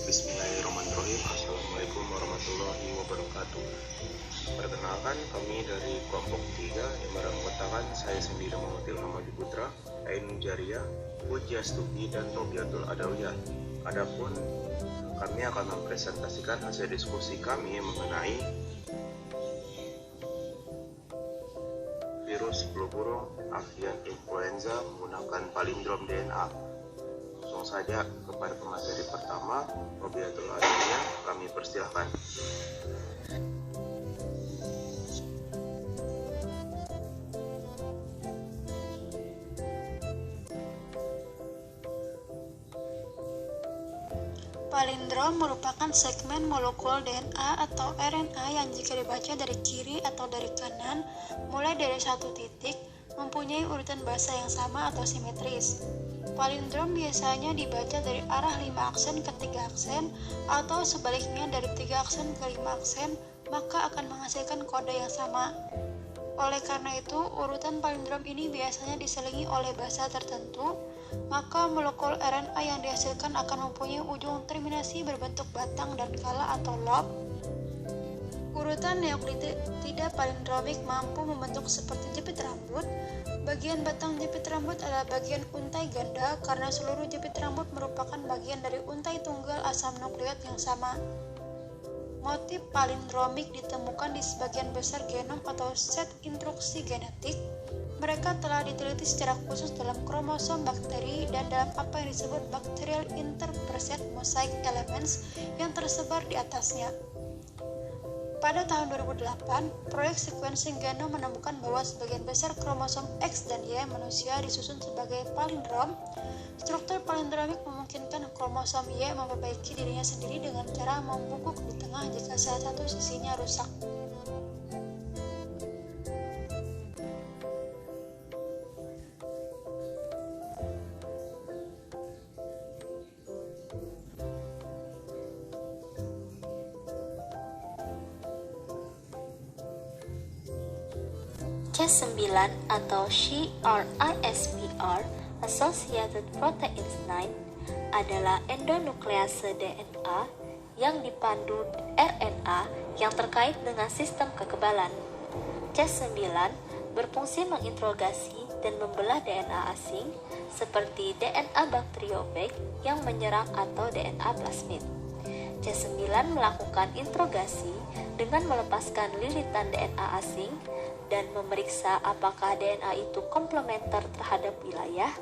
Bismillahirrahmanirrahim. Assalamualaikum warahmatullahi wabarakatuh. Perkenalkan, kami dari kelompok 3 yang beranggotakan saya sendiri Muhammad Ilham Adi Putra, Ain Mujaria, Puja Stuki, dan Tobiatul Adawiyah. Adapun kami akan mempresentasikan hasil diskusi kami mengenai virus flu burung avian influenza menggunakan palindrom DNA. Langsung saja kepada pemateri pertama, Tobiatul Adawiyah, kami persilahkan. Palindrom merupakan segmen molekul DNA atau RNA yang jika dibaca dari kiri atau dari kanan, mulai dari satu titik, mempunyai urutan bahasa yang sama atau simetris. Palindrom biasanya dibaca dari arah 5 aksen ke 3 aksen atau sebaliknya dari 3 aksen ke 5 aksen, maka akan menghasilkan kode yang sama. Oleh karena itu, urutan palindrom ini biasanya diselingi oleh bahasa tertentu, maka molekul RNA yang dihasilkan akan mempunyai ujung terminasi berbentuk batang dan kala atau lob. Urutan nukleotida palindromik mampu membentuk seperti jepit rambut. Bagian batang jepit rambut adalah bagian untai ganda karena seluruh jepit rambut merupakan bagian dari untai tunggal asam nukleot yang sama. Motif palindromik ditemukan di sebagian besar genom atau set instruksi genetik. Mereka telah diteliti secara khusus dalam kromosom bakteri dan dalam apa yang disebut bacterial interpreted mosaic elements yang tersebar di atasnya. Pada tahun 2008, proyek sequencing genom menemukan bahwa sebagian besar kromosom X dan Y manusia disusun sebagai palindrom. Struktur palindromik memungkinkan kromosom Y memperbaiki dirinya sendiri dengan cara membungkuk di tengah jika salah satu sisinya rusak. C9 atau CRISPR Associated Proteins 9 adalah endonuklease DNA yang dipandu RNA yang terkait dengan sistem kekebalan. C9 berfungsi menginterogasi dan membelah DNA asing seperti DNA bakteriofag yang menyerang atau DNA plasmid. C9 melakukan interogasi dengan melepaskan lilitan DNA asing dan memeriksa apakah DNA itu komplementer terhadap wilayah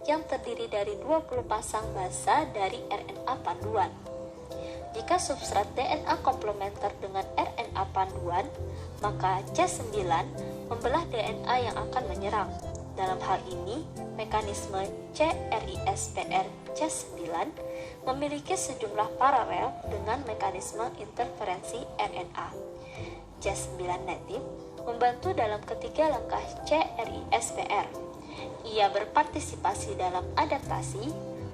yang terdiri dari 20 pasang basa dari RNA panduan. Jika substrat DNA komplementer dengan RNA panduan, maka C9 membelah DNA yang akan menyerang. Dalam hal ini, mekanisme CRISPR C9 memiliki sejumlah paralel dengan mekanisme interferensi RNA. C9 native membantu dalam ketiga langkah CRISPR. Ia berpartisipasi dalam adaptasi,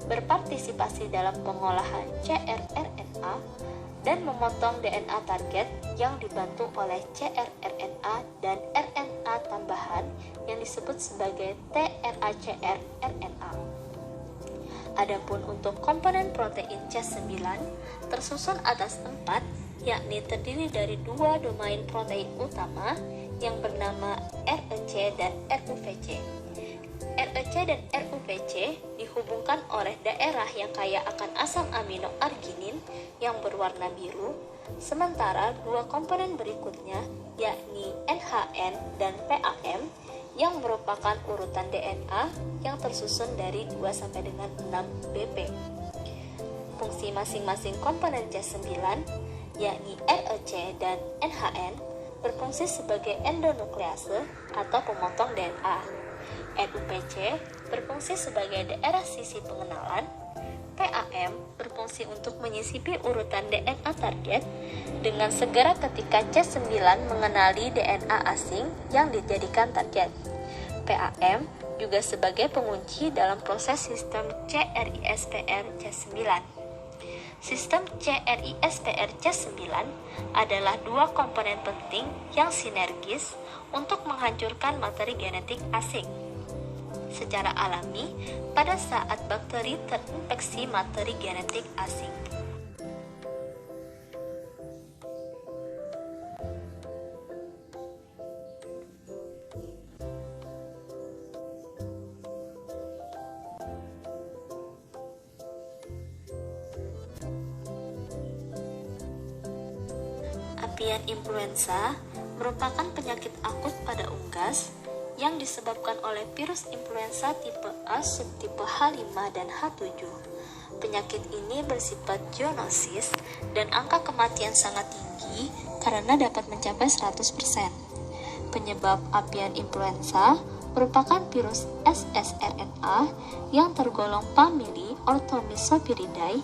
berpartisipasi dalam pengolahan cRNA, dan memotong DNA target yang dibantu oleh cRNA dan RNA tambahan yang disebut sebagai tRNA. Adapun untuk komponen protein C9 tersusun atas 4, yakni terdiri dari 2 domain protein utama yang bernama REC dan RUVC. REC dan RUVC dihubungkan oleh daerah yang kaya akan asam amino arginin yang berwarna biru, sementara 2 komponen berikutnya yakni NHN dan PAM yang merupakan urutan DNA yang tersusun dari 2 sampai dengan 6 BP. Fungsi masing-masing komponen C9 yakni REC dan NHN berfungsi sebagai endonuklease atau pemotong DNA. RUVC berfungsi sebagai daerah sisi pengenalan. PAM berfungsi untuk menyisipi urutan DNA target dengan segera ketika C9 mengenali DNA asing yang dijadikan target. PAM juga sebagai pengunci dalam proses sistem CRISPR C9. Sistem CRISPR C9 adalah 2 komponen penting yang sinergis untuk menghancurkan materi genetik asing. Secara alami, pada saat bakteri terinfeksi materi genetik asing, avian influenza merupakan penyakit akut pada unggas yang disebabkan oleh virus influenza tipe A subtipe H5 dan H7. Penyakit ini bersifat zoonosis dan angka kematian sangat tinggi karena dapat mencapai 100%. Penyebab avian influenza merupakan virus ssRNA yang tergolong famili Orthomyxoviridae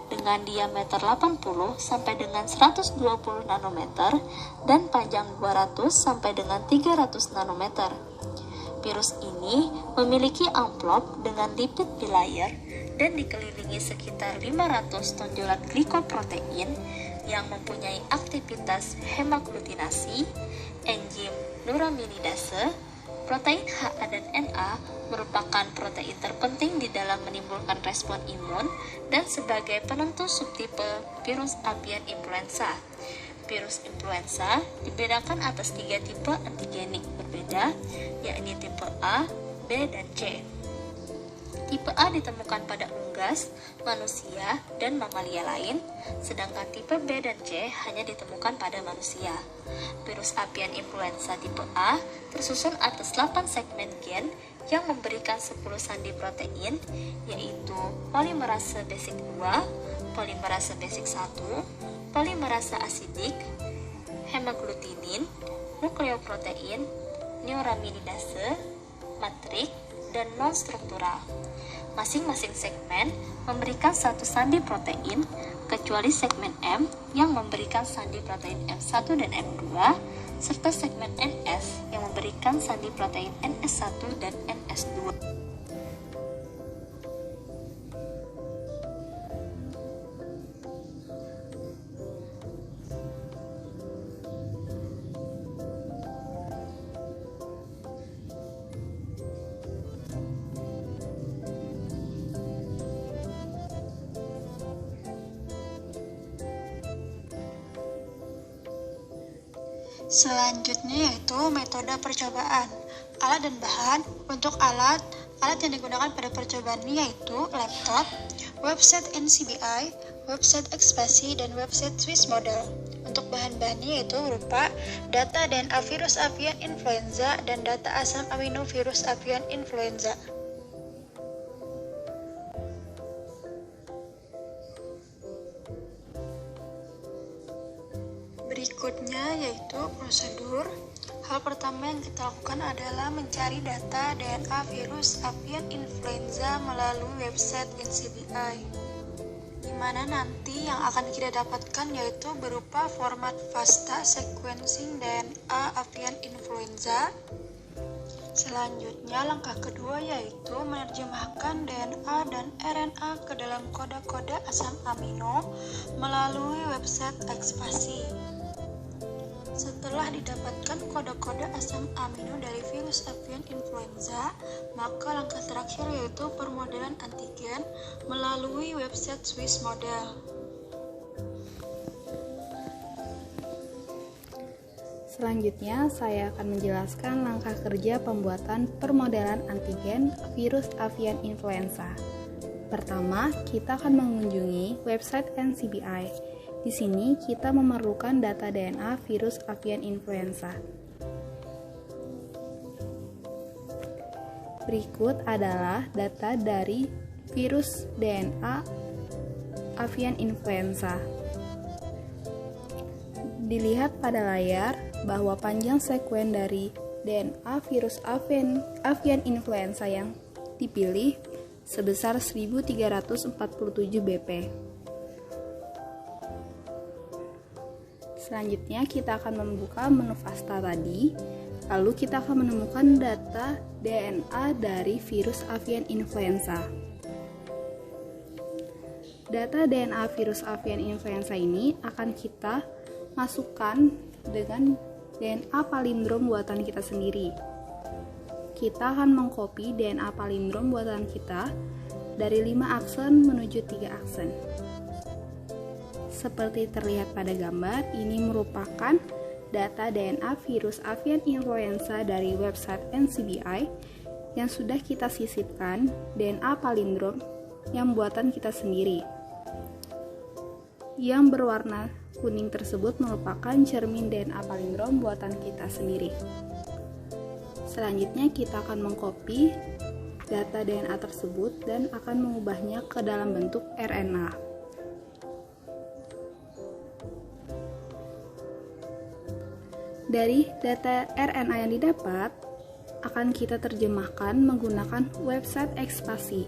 dengan diameter 80 sampai dengan 120 nanometer dan panjang 200 sampai dengan 300 nanometer. Virus ini memiliki amplop dengan lipid bilayer dan dikelilingi sekitar 500 tonjolan glikoprotein yang mempunyai aktivitas hemaglutinasi, enzim neuraminidase. Protein HA dan NA merupakan protein terpenting di dalam menimbulkan respon imun dan sebagai penentu subtipe virus avian influenza. Virus influenza dibedakan atas 3 tipe antigenik berbeda, yakni tipe A, B, dan C. Tipe A ditemukan pada unggas, manusia, dan mamalia lain, sedangkan tipe B dan C hanya ditemukan pada manusia. Virus avian influenza tipe A tersusun atas 8 segmen gen yang memberikan 10 sandi protein, yaitu polimerase basic 2, polimerase basic 1, polimerase asidik, hemaglutinin, nukleoprotein, neuraminidase, matrik, dan non-struktural. Masing-masing segmen memberikan satu sandi protein, kecuali segmen M yang memberikan sandi protein M1 dan M2, serta segmen NS yang memberikan sandi protein NS1 dan NS2. Selanjutnya yaitu metode percobaan. Alat dan bahan. Untuk alat yang digunakan pada percobaan ini yaitu laptop, website NCBI, website Expasi, dan website Swiss Model. Untuk bahan-bahannya yaitu berupa data DNA virus avian influenza dan data asam amino virus avian influenza. Berikutnya yaitu prosedur. Hal pertama yang kita lakukan adalah mencari data DNA virus avian influenza melalui website NCBI, di mana nanti yang akan kita dapatkan yaitu berupa format FASTA sequencing DNA avian influenza. Selanjutnya langkah kedua yaitu menerjemahkan DNA dan RNA ke dalam kode-kode asam amino melalui website Expasi. Setelah didapatkan kode-kode asam amino dari virus avian influenza, maka langkah terakhir yaitu permodelan antigen melalui website Swiss Model. Selanjutnya, saya akan menjelaskan langkah kerja pembuatan permodelan antigen virus avian influenza. Pertama, kita akan mengunjungi website NCBI. Di sini kita memerlukan data DNA virus avian influenza. Berikut adalah data dari virus DNA avian influenza. Dilihat pada layar bahwa panjang sekuen dari DNA virus avian influenza yang dipilih sebesar 1347 BP. Selanjutnya kita akan membuka menu FASTA tadi, lalu kita akan menemukan data DNA dari virus avian influenza. Data DNA virus avian influenza ini akan kita masukkan dengan DNA palindrom buatan kita sendiri. Kita akan mengcopy DNA palindrom buatan kita dari 5 aksen menuju 3 aksen. Seperti terlihat pada gambar, ini merupakan data DNA virus avian influenza dari website NCBI yang sudah kita sisipkan DNA palindrom yang buatan kita sendiri, yang berwarna kuning tersebut merupakan cermin DNA palindrom buatan kita sendiri. Selanjutnya kita akan mengcopy data DNA tersebut dan akan mengubahnya ke dalam bentuk RNA. Dari data RNA yang didapat, akan kita terjemahkan menggunakan website ekspasi.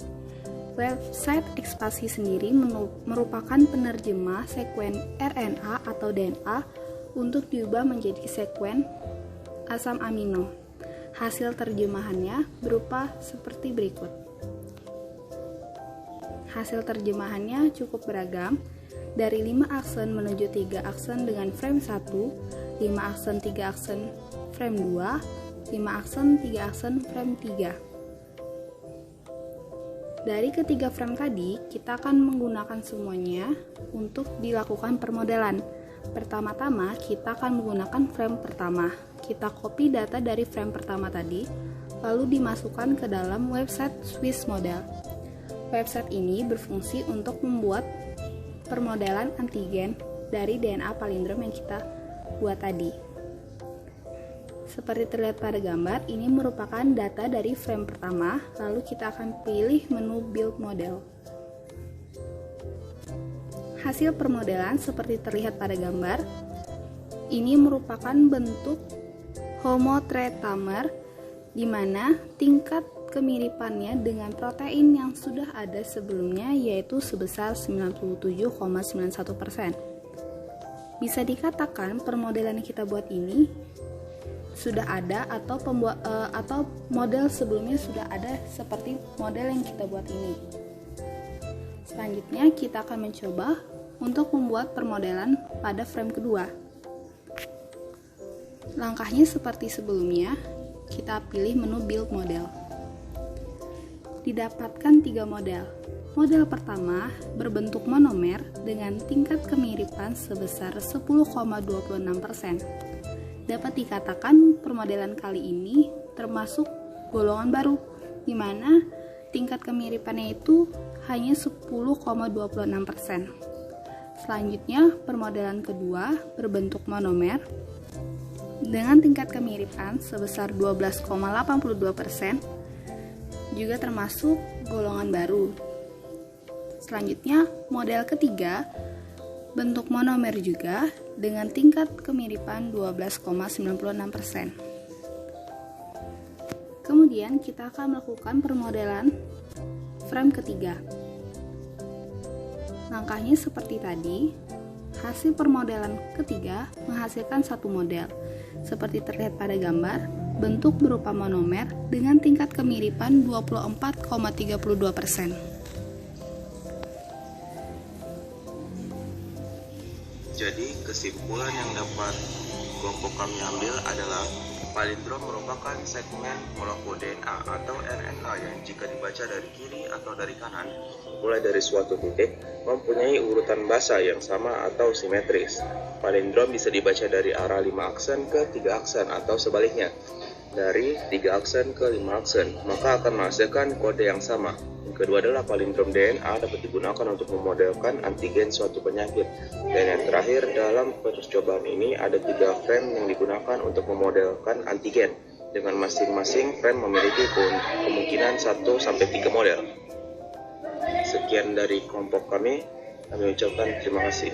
Website ekspasi sendiri merupakan penerjemah sekuen RNA atau DNA untuk diubah menjadi sekuen asam amino. Hasil terjemahannya berupa seperti berikut. Hasil terjemahannya cukup beragam, dari 5 aksen menuju 3 aksen dengan frame 1, 5 aksen 3 aksen frame 2, 5 aksen 3 aksen frame 3. Dari ketiga frame tadi, kita akan menggunakan semuanya untuk dilakukan permodelan. Pertama-tama, kita akan menggunakan frame pertama. Kita copy data dari frame pertama tadi, lalu dimasukkan ke dalam website Swiss Model. Website ini berfungsi untuk membuat permodelan antigen dari DNA palindrom yang kita buat tadi. Seperti terlihat pada gambar, ini merupakan data dari frame pertama, lalu kita akan pilih menu Build Model. Hasil permodelan seperti terlihat pada gambar, ini merupakan bentuk homotretamer, di mana tingkat kemiripannya dengan protein yang sudah ada sebelumnya yaitu sebesar 97,91%. Bisa dikatakan permodelan yang kita buat ini sudah ada atau model sebelumnya sudah ada seperti model yang kita buat ini. Selanjutnya kita akan mencoba untuk membuat permodelan pada frame kedua. Langkahnya seperti sebelumnya, kita pilih menu Build Model. Didapatkan 3 model. Model pertama berbentuk monomer dengan tingkat kemiripan sebesar 10,26%. Dapat dikatakan permodelan kali ini termasuk golongan baru, di mana tingkat kemiripannya itu hanya 10,26%. Selanjutnya, permodelan kedua berbentuk monomer dengan tingkat kemiripan sebesar 12,82%, juga termasuk golongan baru. Selanjutnya, model ketiga bentuk monomer juga dengan tingkat kemiripan 12,96%. Kemudian kita akan melakukan permodelan frame ketiga. Langkahnya seperti tadi. Hasil permodelan ketiga menghasilkan satu model. Seperti terlihat pada gambar, bentuk berupa monomer dengan tingkat kemiripan 24,32%. Jadi kesimpulan yang dapat kelompok kami ambil adalah palindrom merupakan segmen molekul DNA atau RNA yang jika dibaca dari kiri atau dari kanan, mulai dari suatu titik, mempunyai urutan basa yang sama atau simetris. Palindrom bisa dibaca dari arah 5 aksen ke 3 aksen atau sebaliknya, dari 3 aksen ke 5 aksen, maka akan menghasilkan kode yang sama. Yang kedua adalah palindrom DNA dapat digunakan untuk memodelkan antigen suatu penyakit. Dan yang terakhir, dalam percobaan ini ada 3 frame yang digunakan untuk memodelkan antigen, dengan masing-masing frame memiliki kemungkinan 1-3 model. Sekian dari kelompok kami ucapkan terima kasih.